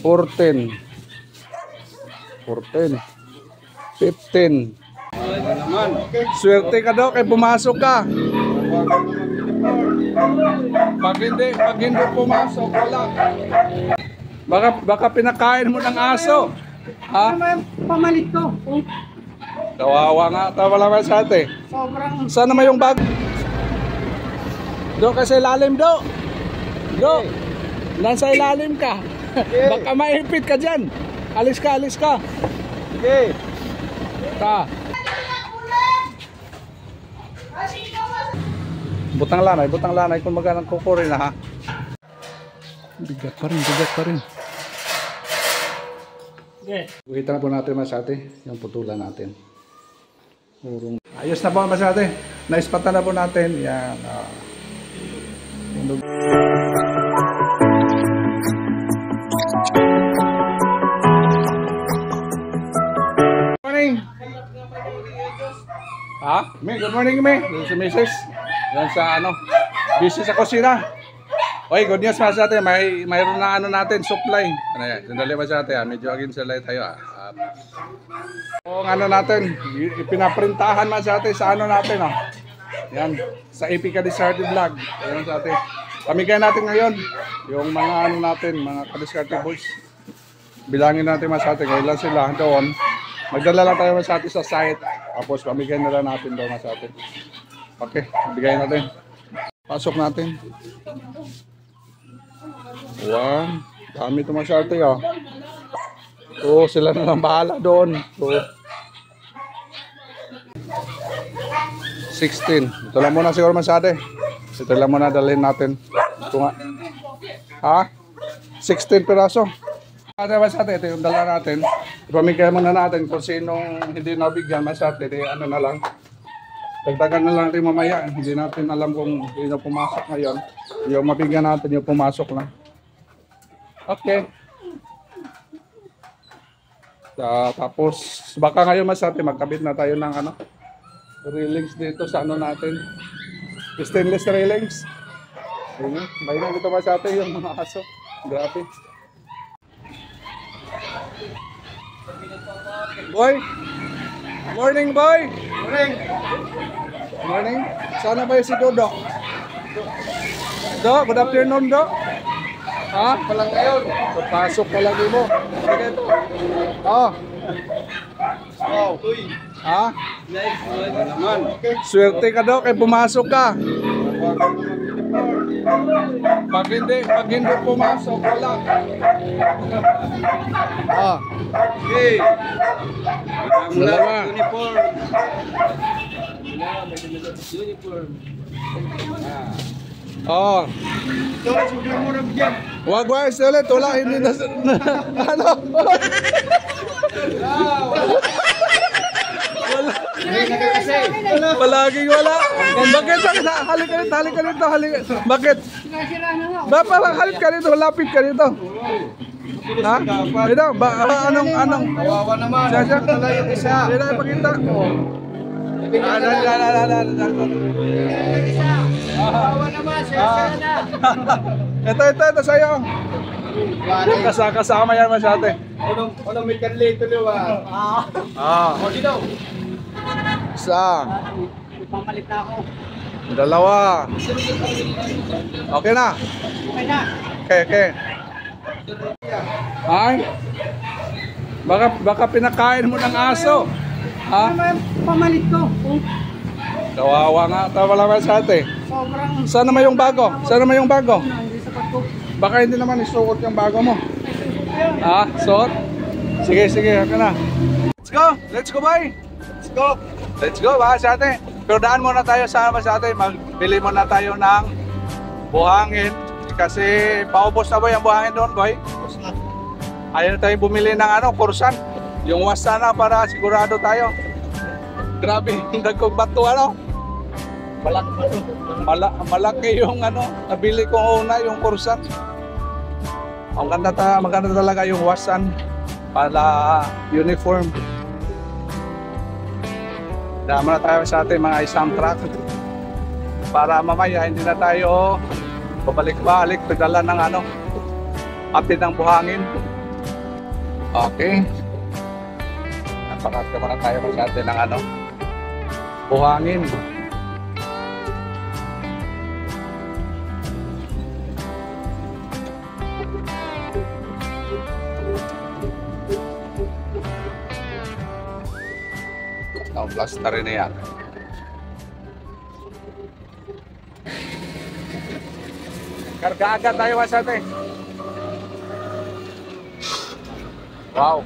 14, 14, 15. Swerte ka daw kay pumasok ka. Pag hindi pumasok, wala. Baka pinakain mo ng aso. Ha? Pamalit ko. Kawawa nga, tawa naman sa ate. Sobrang... Saan naman yung bag? Do kasi ilalim do. Do. Nasa ilalim ka. Baka maipit ka dyan. Alis ka. Okay. Ta. Butang lanay kung magana kukurin na ha. Bigat pa rin. Okay. Kita na po natin masate, yung putulan natin. Ayos na po masate. Naispatan na po natin. Yan. Morning. Ha? Good morning, May. Si Mrs. Yan sa busy sa kusina. Oy, good news mga sa atin, mayroon na natin, supply. Ano yan, sandali ba sa atin, medyo agin sa light tayo. Kung natin, ipinaprintahan mga sa atin sa natin. Yan, sa Epica Discarte Vlog. Ayan sa atin. Pamigay natin ngayon, yung mga natin, mga ka-discarte boys. Bilangin natin mga sa atin, kailan sila doon. Magdala lang tayo mga sa atin sa site. Tapos pamigay na lang natin doon mga sa atin. Okay, bigay natin. Pasok natin. One. Dami ito masyarte sila na lang bahala doon. 16. Ito lang muna siguro masyade. Ito lang muna dalhin natin. Ito nga. Ha? 16 piraso. Ito masyade. Ito yung dala natin. Ipamigay muna natin kung sinong hindi nabigyan masyade. Ano na lang. Dagdagan na lang rin mamaya. Hindi natin alam kung sino pumasok ngayon. Yung mabigyan natin yung pumasok lang. Okay. Tapos baka ngayon masate magkabit na tayo ng railings dito sa natin. Stainless railings. Ayun, bayan dito masate yung mga aso. Grabe. Boy. Morning, boy. Morning. Sana ba si Dodo? Do, good afternoon, Do. Ha? Palang ngayon. Pasok pa lagi mo. Sige ito. Oh. Ha? Swerte ka daw kay pumasok ka. Pag hindi pumasok, wala. Okay. Uniform. Wag ulit, wala, hindi na palaging wala. Bakit? Halika dito. Bakit? Halika ka dito, lapit ka dito. Ha? Ito, anong? Kawawa naman. Wala yung isa. Hindi na ipakita. Kawawa naman. Ito sa'yo. Kasama yan masyate. Anong may kanlito liwa? O dito. Isa. Pamalit na ako. Dalawa. Okay na? Okay na. Okay. Ay? Baka pinakain mo ng aso. Ha? Pamalit ko. Kawawa nga, tawa naman sa ate. Sobrang... Saan naman yung bago? Hindi sapat ko. Baka hindi naman isuot yung bago mo. Ha? Suot? Sige, okay na. Let's go, boy. Let's go, ba sa ate. Pero daan muna tayo sa ate. Magbili muna tayo ng buhangin. Kasi paubos na ba yung buhangin doon, boy? Ayaw na tayo bumili ng kursan. Yung wasta na para sigurado tayo. Grabe, yung dagkong bato malaki yung nabili ko una yung kursan. Maganda talaga yung wasan para uniform. Dama na tayo sa ating mga isang truck para mamaya hindi na tayo babalik-balik, pagdala ng atin ng buhangin. Okay. Napakat ka muna tayo masyado ng ano, buhangin. Plaster rin na yan. Karga agad tayo masyado eh. Wow.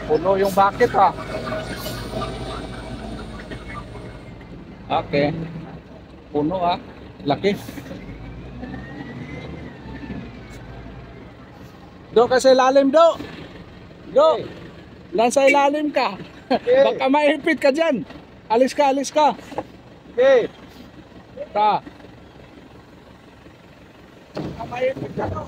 Puno yung bucket ha. Okay. Puno ha. Laki. Do ka sa ilalim do. Do. Nasa ilalim ka. Okay. Baka maipit ka dyan. Alis ka, alis ka. Okay. Ta. Baka maipit ka to.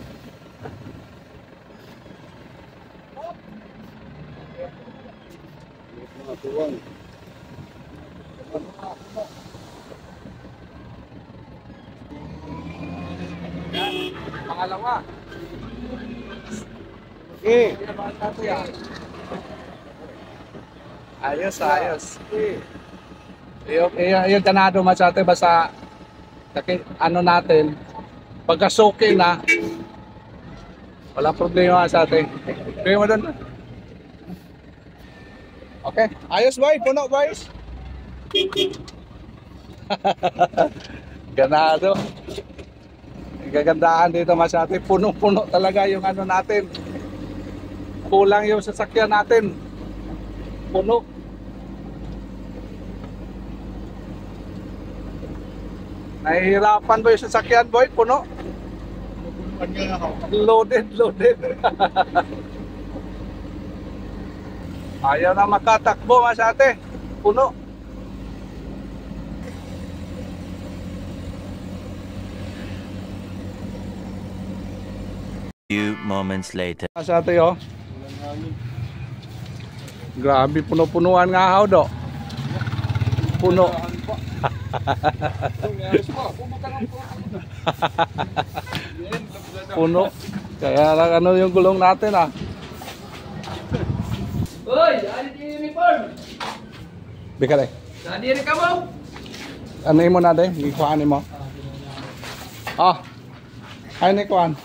Pangalawa. Okay. Ayos, ayos. Yung ganado masyate basta ano natin, pagkasuki na, wala problema sa atin. Kaya mo doon. Okay. Ayos boy, puno boys. Ganado. Gagandahan dito masyate, puno-puno talaga yung ano natin. Kulang yung sasakyan natin. Puno. Nahihirapan ba yung sasakyan boy? Puno? Loaded, loaded. Ayaw na makatakbo masyate. Puno. Few moments later. Masyate oh. Grabe, puno-punuan nga haw do. Puno. Puno. Kaya lang ano yung gulong natin ah. Hoy, ano yung uniform? Bikale. Nadiri ka mo? Ano mo na day? Ikuhanin mo. Ah. Ay ni kuan.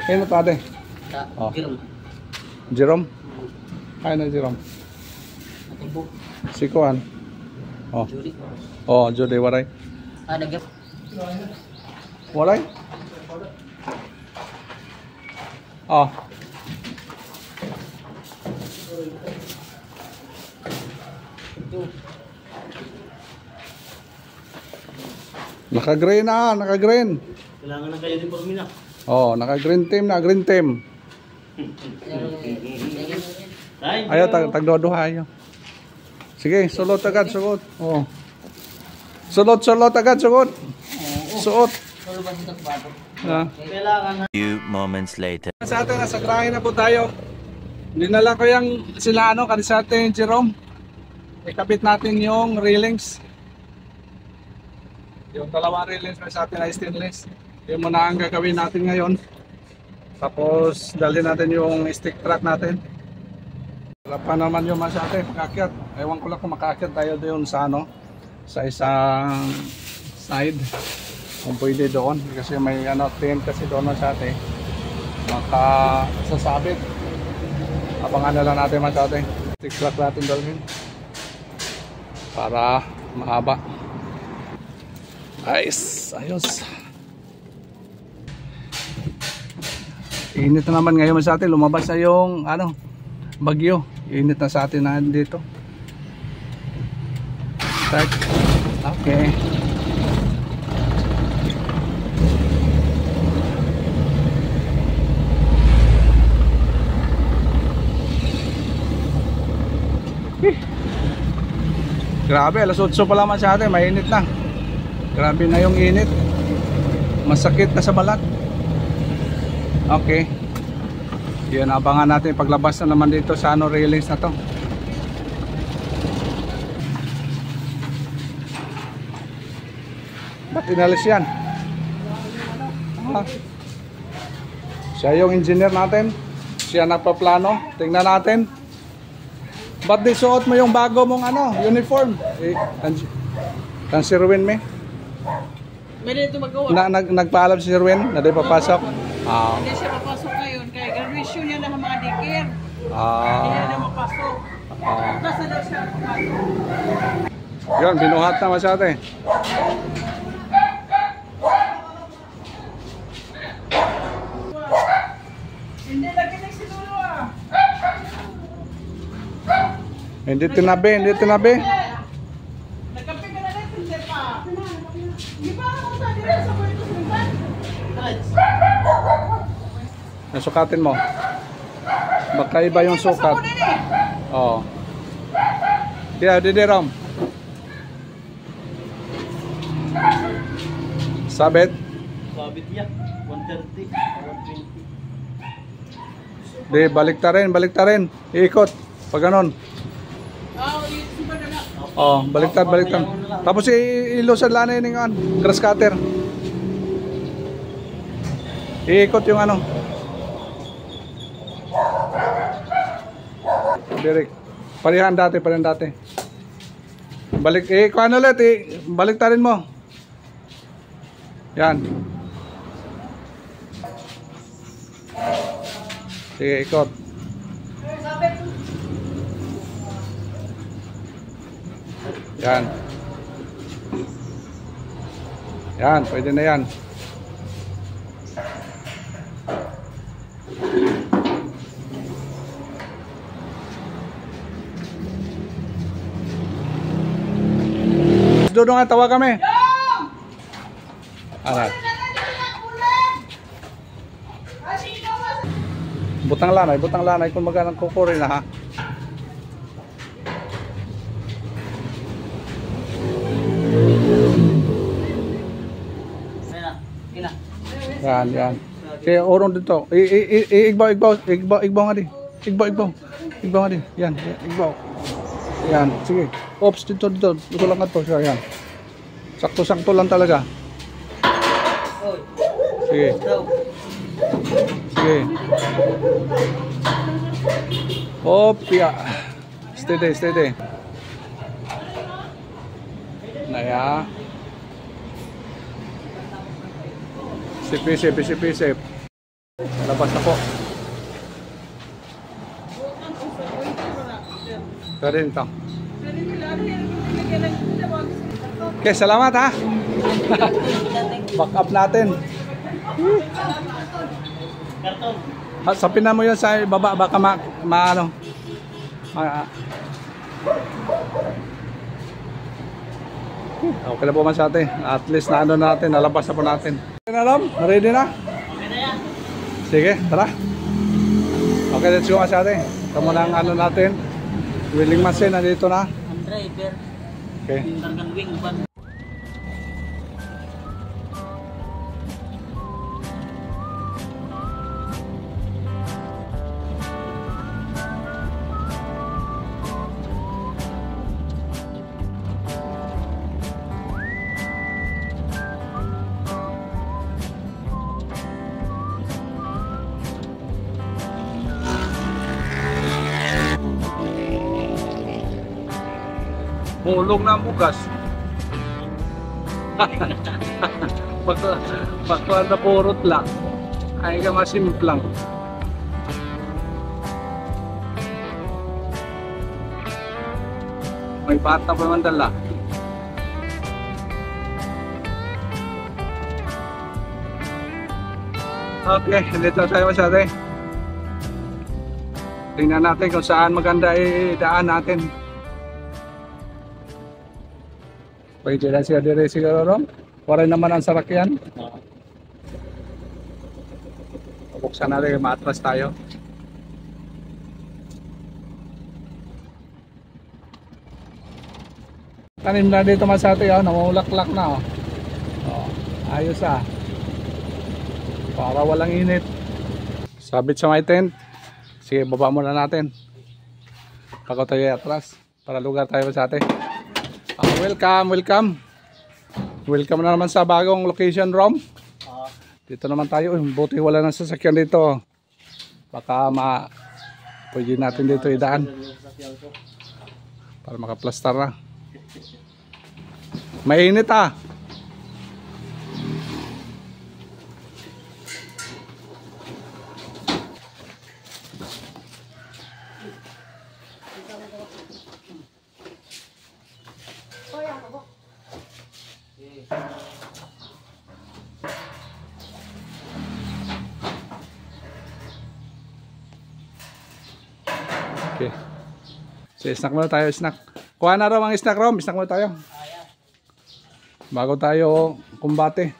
Ano ta day? Oh. Jerome. Ay na Jerome. Si kuan. Oh. Oh, Judy waray. Ada gap. Waray? Oh. Naka-green na, naka-green. Kailangan na kayo uniform na. Oh, naka-green team na, green team. Ayo tagdoduha ayo. Sige, sulot agad, suot. Oh. Sulot agad, suot. Suot. Kailangan na. Few moments later. Sa atin, nasa grahe na po tayo. Dinala ko yung sila ano, kanisa atin, Jerome. Ikabit natin yung railings. Yung dalawang railings na sa atin ay stainless. Yung muna ang gagawin natin ngayon. Tapos dalhin natin yung stick track natin. Wala pa naman yung masyate, makakyat. Ewan ko lang kung makakyat tayo doon sa ano, sa isang side. Kung pwede doon. Kasi may ano, tent kasi doon masyate. Makasasabit. Abangan na lang natin masyate. Stick track natin dalhin. Para mahaba. Ayos, ayos. Init na naman ngayon sa atin, lumabas na yung ano, bagyo. Init na sa atin na dito. Start. Okay. Grabe, alas 8 pa lamang sa atin, mainit na. Grabe na yung init. Masakit na sa balat. Okay. Yun, abangan natin paglabas na naman dito sa ano railings na to. Ba't inalis yan? Ah. Siya yung engineer natin. siya nagpaplano. Tingnan natin. Ba't di suot mo yung bago mong ano, uniform? Kan si Erwin me? May dito magawa. Nagpaalam si Erwin na di papasok? Hindi siya papasok ngayon. Kaya graduation niya ng mga daycare. Hindi niya na mapasok. Basta daw siya papasok. Yun, binuhat na masyado eh. Hindi lagi nagsinulo ah. Hindi tinabi, hindi tinabi. Nagkape ka na rin, hindi pa. Di ba ako sa dito sa Puerto Sultan? Nasukatin mo. Magkaiba yung sukat. Oo. Kaya, didiram. Sabit. Sabit niya. 130. 120. Di, balik ta rin. Iikot. Pag ganon. Oh, baliktad. Tapos ilusan lang na yung grass cutter. Iikot yung ano. Direk. Parihan dati. Balik, kung ano ulit, baliktarin mo. Yan. Sige, ikot. Yan. Yan, pwede na yan. Doon nga, tawa kami. Arat. Butang lanay kung magandang kukurin na ha. Yan. Kaya oron dito. Igbaw nga di. Igbaw nga di. Yan, igbaw. Yan, sige. Ops, dito. Ito lang ito. Yan. Sakto-sakto lang talaga. Sige. Opya. Steady. Naya. Sip. Labas na po. Pwede nito. Okay, salamat ha. Back up natin. Sapin na mo yun sa baba, baka ano. Okay na po man sa atin. At least na ano natin, nalabas na po natin. Okay na Ram? Ready na? Okay na yan. Sige, tara. Okay, let's go sa atin. Ito muna ang ano natin. Wheeling machine, nandito na. Ang driver. Okay. Yung kargang wing ban. Hulog na ang bugas. Pagkuhan na purot lang. Ay ka masimplang. May bata pa man dala. Okay, dito tayo sa atin. Tingnan natin kung saan maganda idaan natin. Pwede na siya dire siguro ron. Para naman ang sarakyan. Buksan natin, maatras tayo. Tanim na dito man sa atin, namumulaklak na. Ayos ah. Para walang init. Sabit sa may tent. Sige, baba muna natin. Pagod tayo atras. Para lugar tayo sa atin. Welcome na naman sa bagong location, Rom. Dito naman tayo. Buti wala nang sasakyan dito. Baka pwede natin dito idaan. Para makaplastar na. Mainit ah. Okay. So, snack muna tayo, snack. Kuha na raw ang snack rom, snack muna tayo. Bago tayo kumbate.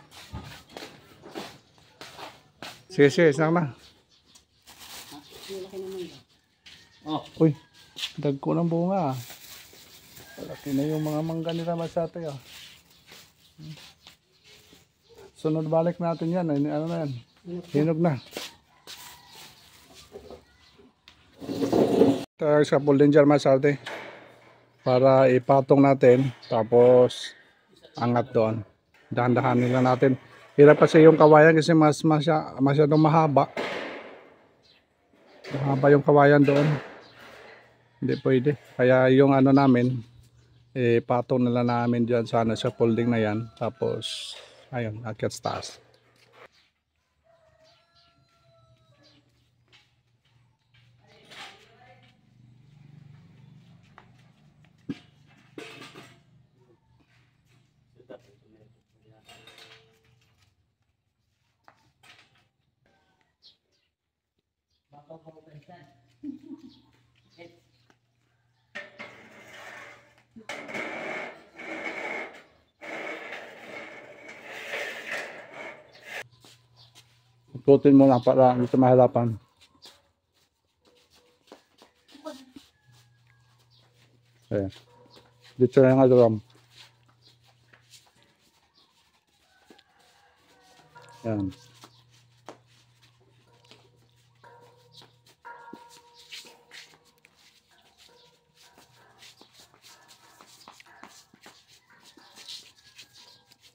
Sige, snack na. Uy, dagko ng bunga. Malaki na yung mga mangga nila masate. Sunod balik natin yan. Ano na yan? Hinog na. Tayo sa pool din dyan masate. Para ipatong natin. Tapos angat doon. Dahan-dahan nila natin. Hirap kasi yung kawayan kasi masyadong mahaba. Mahaba yung kawayan doon. Hindi pwede. Kaya yung ano namin, patong nila namin dyan sa folding na yan. Tapos, ayun, akyat sa taas. Putin mo na para dito mahirapan. Ayan. Dito na nga drum. Ayan.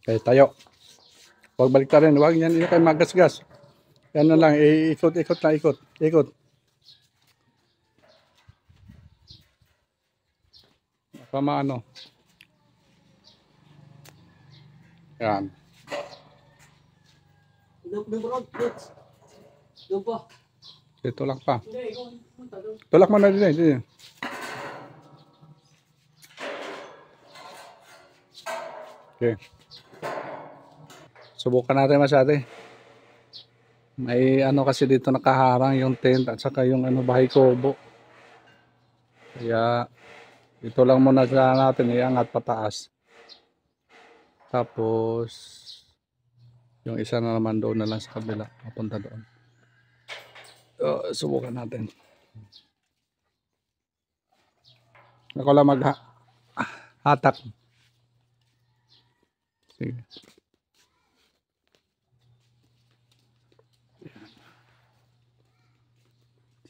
Okay, tayo. Huwag balik rin. Huwag yan. Hindi kayo magasgas. Yan na lang. Ikot lang. Ikot. Tama ano. Yan. Tulak pa. Tulak mo na din. Okay. Subukan natin masyado. May ano kasi dito nakaharang yung tent at saka yung ano bahay kubo. Kaya ito lang muna sa natin iangat pataas. Tapos yung isa na naman doon na lang sa kabila, papunta doon. Subukan natin. Ako lang hatak. Sige.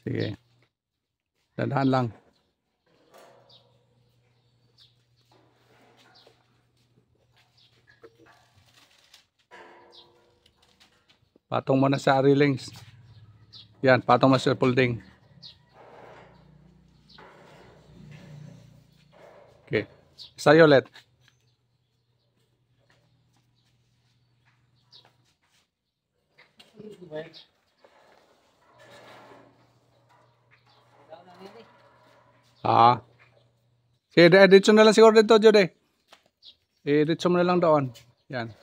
Sige. Dadaan lang. Patong mo na sa railings. Yan, patong mo sa folding. Okay. Sa'yo ulit. Sige, edit mo na lang siguro dito, Jude. Edit mo na lang doon. Yan.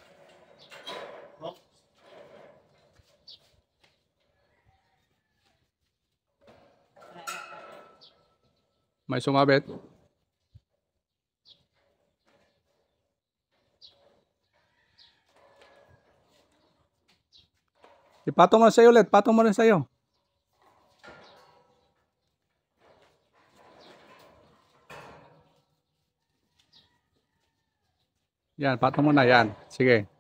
May sumabit. Ipatong mo na sa'yo ulit. Patong mo na sa'yo. Yan, patong mo na yan. Sige.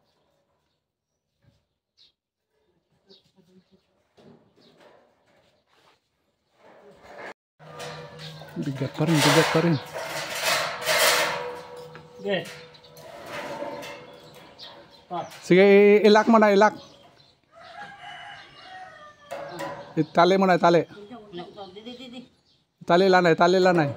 Bigat pa rin. Okay. Sige, ilak mo na, ilak. Itali mo na, itali. Di. Itali lanay, itali lanay.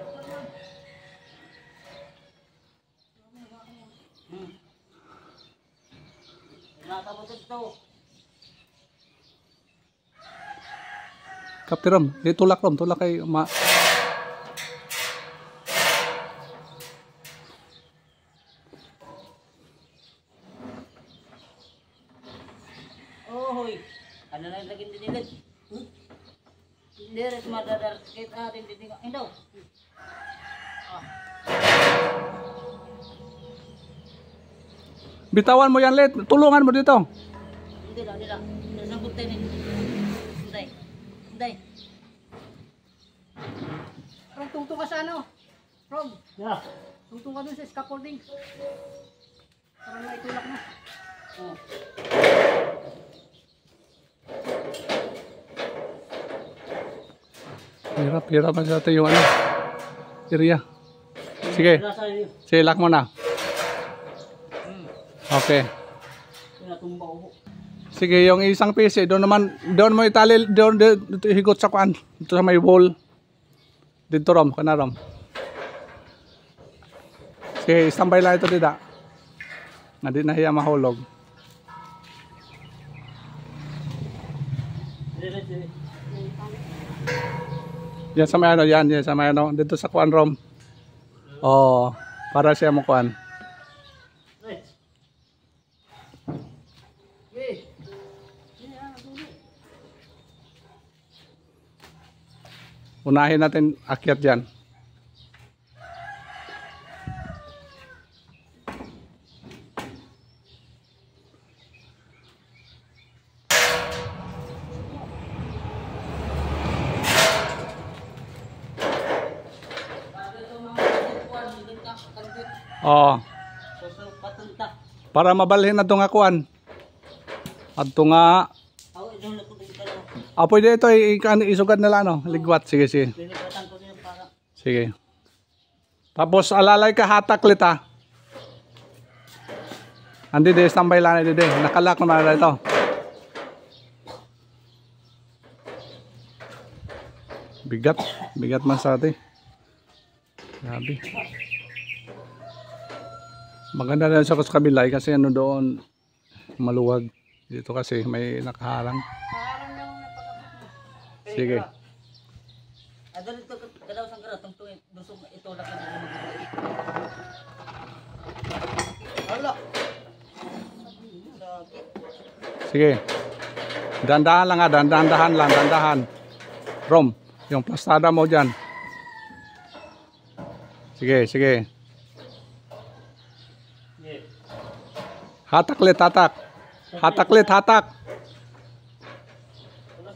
Nakatapos ito. Kaptirom, tulak rom, tulak kay ma. Oh, hoy. Ano na yung laging dinilit? Deres madadar kahit atin titingnan. Indaw. Bitawan mo yan, Let. Tulungan mo dito. Hindi lang. Nasambot tayo nito. Hinday. Rom, tungtong ka sa ano? Rom, tungtong ka dun sa scaffolding. Para na itulak mo. Oh. Hirap man sa atin yung ano. Area. Sige. Sige, lock mo na. Okay. Natumba ko. Sige, yung isang piece, doon mo itali, doon higot sa kuan. Dito sa may wall. Dito rom, kana rom. Sige, standby lang ito dida. Nga di na hiya mahulog. Yan sa may ano, yan sa may ano, dito sa kuan rom. Oh, para siya mo kuan. Unahin natin akyat dyan. Oh, para mabalhin na itong akuan. At ito nga. Pwede ito isugad nila no, ligwat. Sige. Sige. Tapos alalay ka hatak lit ha. Andi de standby lang ito. Nakalak naman na ito. Bigat man sa atin. Grabe. Maganda na sa kabila kasi ano doon maluwag. Dito kasi may nakaharang. Sige. Adal ito kadaw sang gara tungtungin dusog ito lang na. Hala. Sige. Dandahan lang dandahan. Rom, yung plastada mo diyan. Sige. Hatak.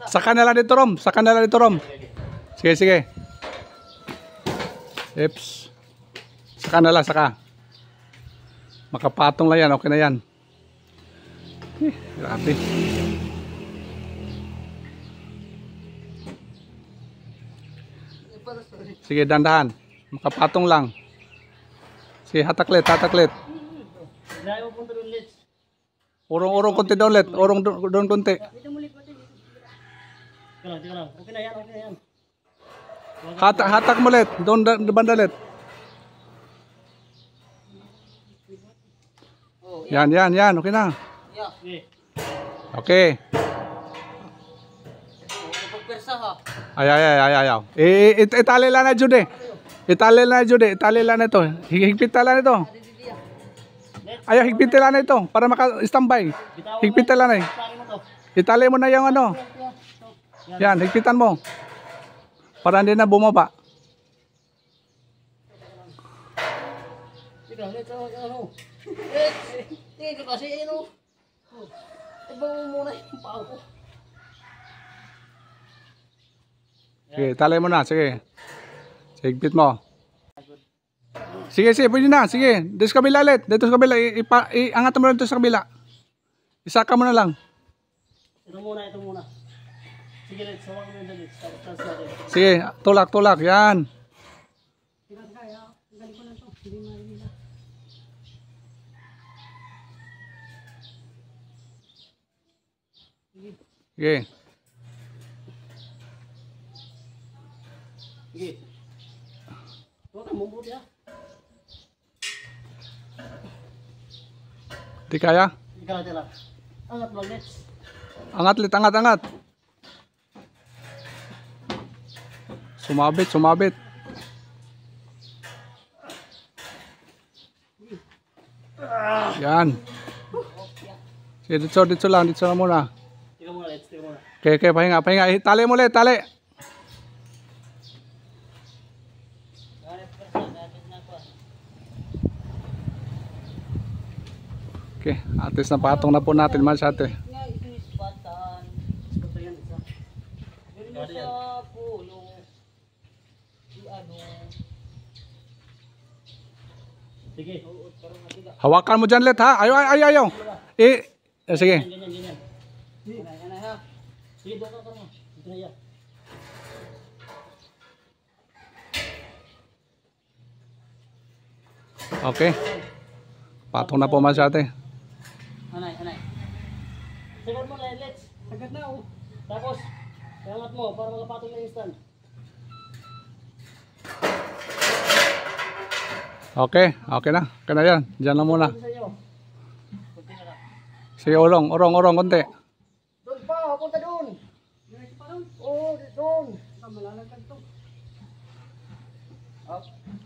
Saka na lang dito, Rom. Sige. Eps. Saka na lang. Makapatong lang yan. Okay na yan. Grabe. Sige, dandahan. Makapatong lang. Sige, hataklit. Urong konti doon, Let. Urong doon konti. Okay na yan. Hatak mo, Let. Doon banda, Let. Yan. Okay na. Okay. Pagpersa ha. Ayaw. Itali lang na, Jude. Itali lang na ito. Higpit lang ito. Ayaw, higpit lang na ito. Para maka-standby. Higpit lang na eh. Itali mo na yung ano. Yan, higpitan mo. Para hindi na bumaba. Sige, itali mo na. Sige. Higpit mo. Sige, pwede na. Sige, dito sa kabila, Let. Dito sa kabila. Iangat mo na dito sa kabila. Isaka mo na lang. Ito muna. Sige, let's sawag mo dali. Sige, tulak. Yan. Sige. Sige. Huwag kang mumbuti ha. Di kaya? Ikaw tira. Angat lang nets. Angat lit, angat, angat. Sumabit, sumabit. Yan. Sige, dito lang muna. Tika muna nets, tika muna. Okay, pahinga, pahinga. Tali mo ulit, tali. Okay, at least napatong na po natin man sa ate. Nga ito is batan. Ito yan isa. Yun mo sa pulo. Ano. Sige. Hawakan mo dyan let ha. Ayaw. Sige. Ganyan. Yan ha. Sige, doon ka mo. Ito na yan. Okay. Patong na po man sa ate. Anay. Sagad mo na, let's. Sagad na oh. Tapos, iangat mo para makapatong na instant. Okay na. Kaya na yan. Diyan lang muna. Sa iyo. Kunti na lang. Sige, orong, konti. Doon pa, punta doon. Diretso pa doon? Oo, doon. Malalagad to.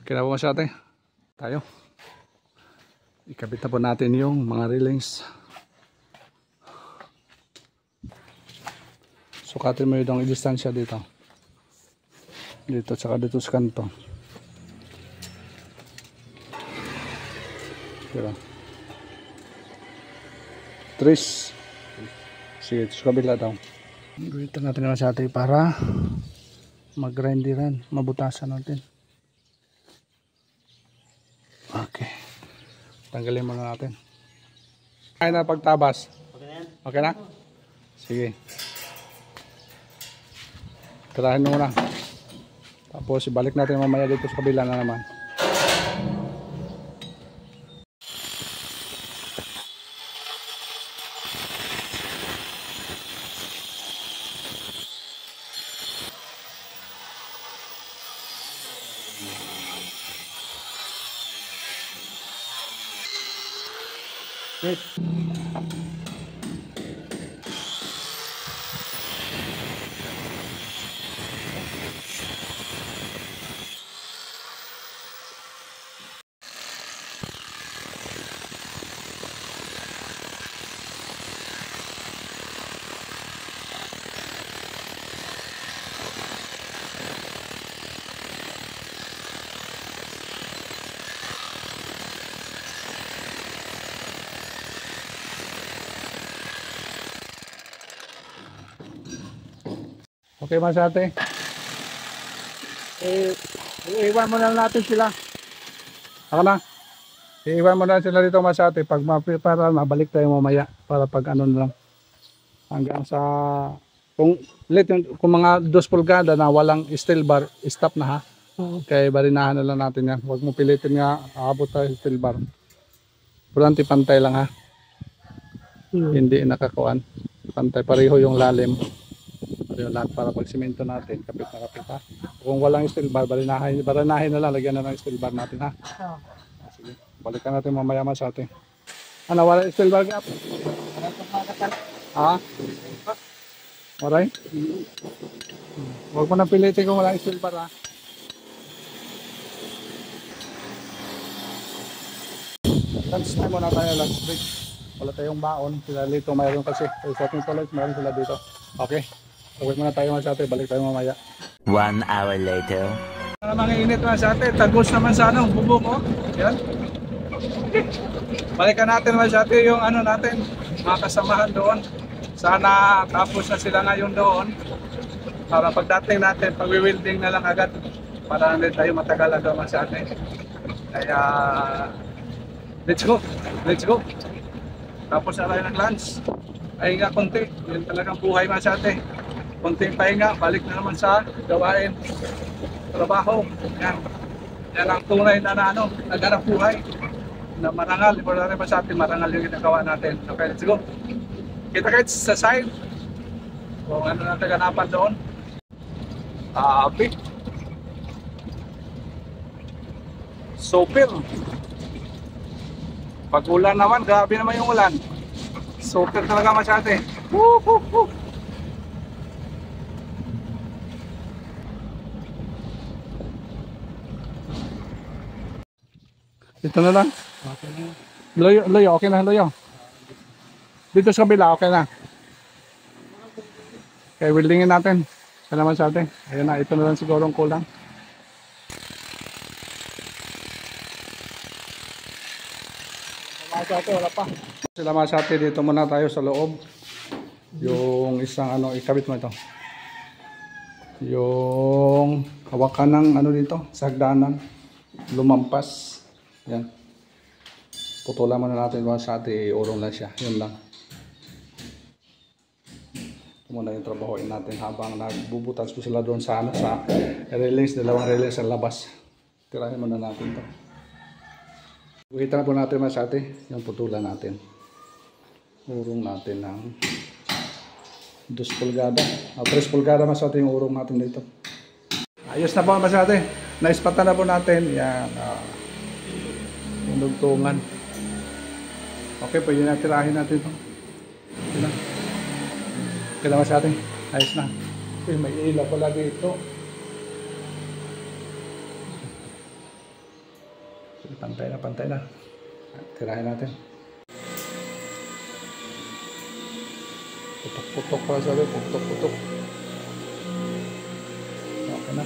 Okay na po man sa ate. Tayo. Ikabit na po natin yung mga railings. Sukatin mo yung distansya dito. Dito, tsaka dito sa kanto. Diba? 3. Sige, sa kabila daw. Dito natin naman sa atin para mag-grindiran, mabutasan natin. Okay. Tanggalin muna natin. Kaya na pagtabas. Okay na yan? Okay na? Sige. Tirahin muna. Tapos ibalik natin mamaya dito sa kabila na naman. Okay ba sa ate? Iiwan mo na natin sila. Ako na. Iiwan mo na sila dito sa ate. Pag para mabalik tayo mamaya. Para pag ano na lang. Hanggang sa... Kung mga 2 pulgada na walang steel bar, stop na ha. Kaya barinahan na lang natin yan. Huwag mo pilitin nga aabot tayo steel bar. Purante pantay lang ha. Hindi nakakuan. Pantay pareho yung lalim. Lahat para pag simento natin, kapit na kapit ha. Kung walang steel bar, barinahin na lang, lagyan na ng steel bar natin ha. Sige, balikan natin mamaya sa atin. Ano, wala steel bar gap? Ha? Waray? Huwag mo nang pilitin kung walang steel bar ha. Lunch time muna tayo, lunch break. Wala tayong baon, sila dito mayroon kasi. Sa ating toilet, mayroon sila dito. Okay. Uwi muna tayo mga sate, balik tayo mamaya. 1 hour later. Mga init mga sate, tagos naman sa bubong ko. Yan. Balikan natin mga sate yung natin, mga kasamahan doon. Sana tapos na sila ngayon doon. Para pagdating natin, pag-wielding na lang agad. Para hindi tayo matagal agad mga sate. Kaya, let's go. Tapos na tayo ng lunch. Pahinga konti, yun talagang buhay mga sate. Konting pahinga, balik na naman sa gawain, trabaho. Yan ang tunay na naghanap buhay. Na marangal, importante pa sa atin, marangal yung ginagawa natin. Okay, let's go. Kita kahit sa side. Kung ano natin ganapan doon. Api. Super. Pag ulan naman, grabe naman yung ulan. Super talaga masyate. Woo! Dito na lang. Loyo, loyo, okay na, loyo. Dito sa kabila, okay na. Okay, weldingin natin. Salamat sa atin. Ayan na, ito na lang siguro ang kulang. Wala pa. Salamat sa atin, dito muna tayo sa loob. Yung isang ano, ikabit mo ito. Yung hawakan ng ano dito, sagdanan. Lumampas. Yan. Putulan muna natin mga sa atin, iurong lang siya. Yun lang. Ito muna yung trabahoin natin habang nagbubutas ko sila doon sa ano, sa railings, dalawang railings sa labas. Tirahin muna natin ito. Kita na po natin mga sa atin, yung putulan natin. Urong natin ng 2 pulgada. 3 pulgada mas atin yung urong natin dito. Ayos na po mga sa atin. Naispatan na po natin. Yan. Yung dugtungan. Okay, pwede na tirahin natin ito. Okay na. Okay na sa atin. Ayos na. Okay, may ilaw pala dito. Pantay na. Tirahin natin. Putok-putok pala sabi. Putok-putok. Okay na.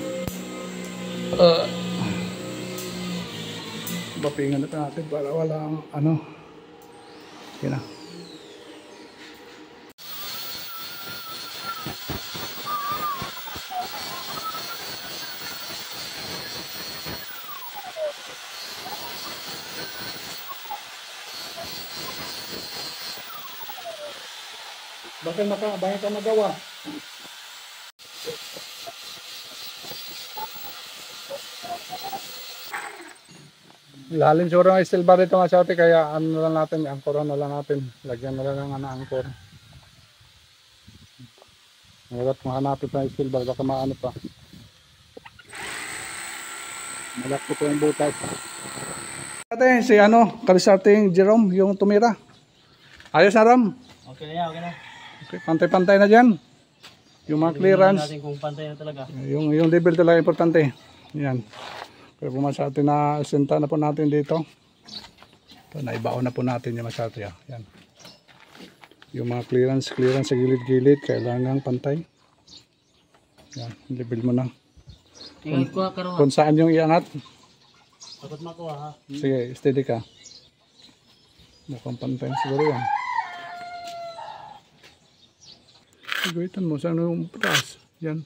Bapingan na natin para walang ano. Okay na. Bakit ka magawa? Lalim siguro ng steel bar ito mga siyate, kaya ano na lang natin, angkoran na lang natin. Lagyan na lang ng angkor. Mahirap mahanapin pa yung steel bar, baka maano pa. Malaki po yung butas. Ate, si ano, kalisating Jerome, yung tumira. Ayos na Ram? Okay na yan, okay na. Okay, pantay-pantay na dyan. Yung mga clearance. Natin kung pantay na talaga. Yung level talaga importante. Yan. Kaya pumasya natin na senta na po natin dito. Ito, naibaon na po natin yung masyado. Yan. Yung mga clearance sa gilid-gilid, kailangan pantay. Yan, level mo na. Tingin ko karon. Kung saan yung iangat. Takot makuha ha. Sige, steady ka. Mukhang pantay siguro yan. Gawin mo, saan yung taas? Yan.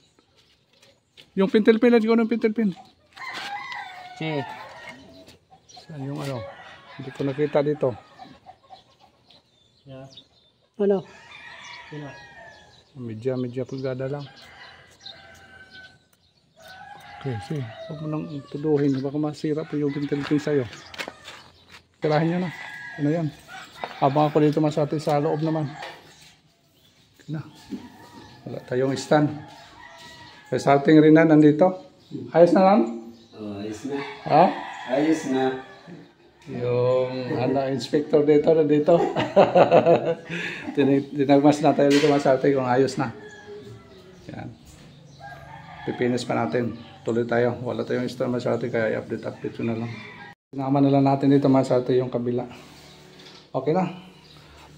Yung pintel pin, let's go ng pintel pin. Sige. Saan yung ano? Hindi ko nakita dito. Yeah. Ano? Sino? Medya pulgada lang. Okay, sige. Huwag mo nang tuduhin. Baka masira po yung pintel pin sa'yo. Tirahin nyo na. Ano yan? Habang ako dito masati sa loob naman. Okay na. Wala tayong stand. Kaya sa ating rin na nandito. Ayos na lang? Ayos na. Ha? Ayos na. Yung inspector dito na dito. Tinagmas na tayo dito masati kung ayos na. Yan. Pipinis pa natin. Tuloy tayo. Wala tayong stand masati kaya i-update ko na lang. Sinama na lang natin dito masati yung kabila. Okay na.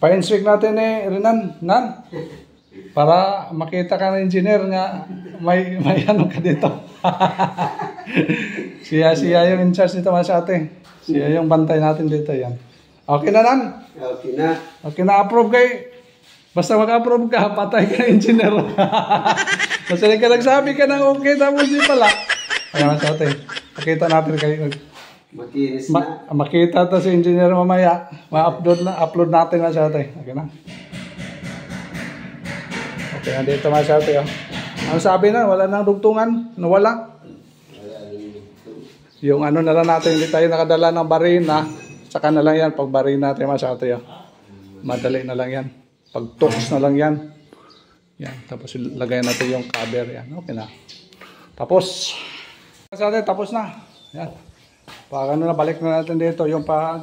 Pa-inspect natin Renan. Nan? Para makita ka ng engineer nga may ano ka dito. siya yung in charge nito mga ate. Siya yung bantay natin dito yan. Okay na Nan? Okay na. Okay na, approve kay. Basta mag-approve ka, patay ka ng engineer. Basta ka nagsabi ka ng okay tapos di pala. Kaya mga ate, pakita natin kayo. Makinis na. Makita to si engineer mamaya. Ma-upload natin mga ate. Okay na. Okay, nandito mga siyate. Ang sabi na, wala nang dugtungan. Nawala. Yung ano na lang natin, hindi tayo nakadala ng barina. Saka na lang yan, pag barina natin mga siyate. Madali na lang yan. Pag tools na lang yan. Yan, tapos lagayan natin yung cover. Yan, okay na. Tapos. Mga siyate, tapos na. Yan. Pag ano na, balik na natin dito. Yung pag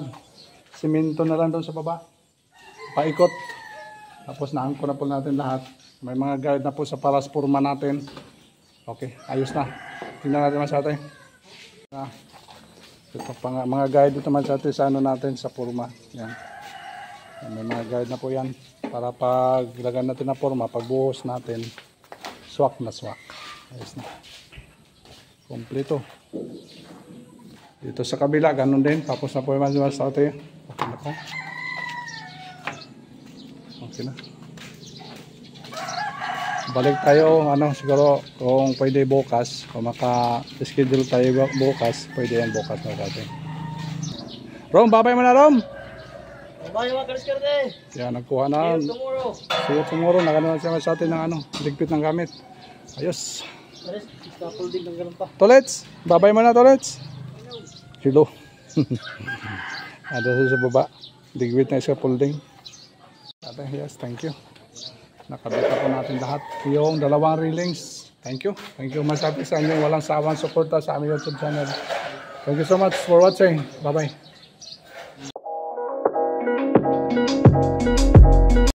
simento na lang doon sa baba. Paikot. Tapos naangko na po natin lahat. May mga guide na po sa paraspurma natin. Okay, ayos na. Tingnan natin mas ate. Ito pa mga guide dito man sa atin sa ano natin sa purma. Yan. May mga guide na po yan. Para pag ilagay natin na purma, pagbuhos natin, swak na swak. Ayos na. Kompleto. Dito sa kabila, ganun din. Tapos na po yung mas ate. Okay na po. Okay na. Balik tayo, ano, siguro kung pwede bukas, kung maka-schedule tayo bukas, pwede yan bukas na natin. Rom, babay mo na Rom! Babay mga kaliskarte! Yan, nagkuha na. See you tomorrow! See you tomorrow, nagano na siya sa atin ng ano, ligpit ng gamit. Ayos. Stapol din ng ganun pa. Tolets, babay mo na Tolets. Hello. Ada sa baba, ligpit na isa folding. Ate, yes, thank you. Nakabita po natin lahat. Yung dalawang railings. Thank you. Thank you masabi sa inyo. Walang sawang suporta sa aming YouTube channel. Thank you so much for watching. Bye-bye.